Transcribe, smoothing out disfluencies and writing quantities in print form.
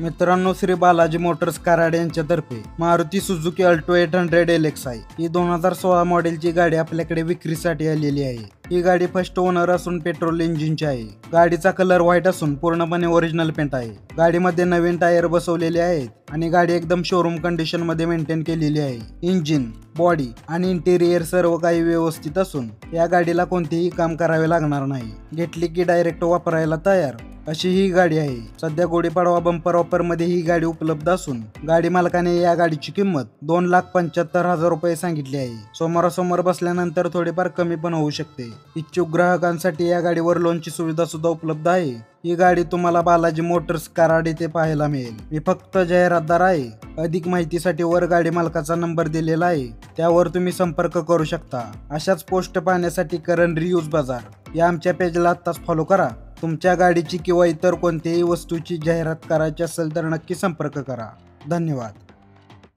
मित्रांनो, श्री बालाजी मोटर्स कराड यांच्यातर्फे Maruti Suzuki Alto 800 LXi ही 2016 मॉडेलची गाडी आपल्याकडे विक्रीसाठी आलेली आहे। ही गाडी फर्स्ट ओनर असून पेट्रोल इंजिनची आहे। गाडीचा कलर व्हाईट असून पूर्णपणे ओरिजिनल पेंट आहे। गाडीमध्ये नवीन टायर बसवलेले आहेत आणि गाडी एकदम शोरूम कंडिशन मध्ये मेंटेन केलेली आहे। इंजिन, बॉडी आणि इंटेरियर सर्व काही व्यवस्थित असून या गाडीला कोणतेही काम करावे लागणार नाही। घेतली की डायरेक्ट वापरायला तयार अशी ही गाडी आहे। सध्या गुढीपाडवा बंपर ऑफर मध्ये ही गाडी उपलब्ध असून गाडी मालकाने या गाडीची किंमत 2,75,000 रुपये सांगितली आहे। समोरासमोर बसल्यानंतर थोडेफार कमी पण होऊ शकते। इच्छुक ग्राहकांसाठी या गाडीवर लोनची सुविधा सुद्धा उपलब्ध आहे। ही गाडी तुम्हाला बालाजी मोटर्स कराड येथे पाहायला मिळेल। मी फक्त जाहिरातदार आहे। अधिक माहितीसाठी वर गाडी मालकाचा नंबर दिलेला आहे, त्यावर तुम्ही संपर्क करू शकता। अशाच पोस्ट पाहण्यासाठी करण रिव्ह्यूज बाजार या आमच्या पेजला आत्ताच फॉलो करा। तुमच्या गाडीची किंवा इतर कोणत्याही वस्तूची जाहिरात करायची असेल तर नक्की संपर्क करा। धन्यवाद।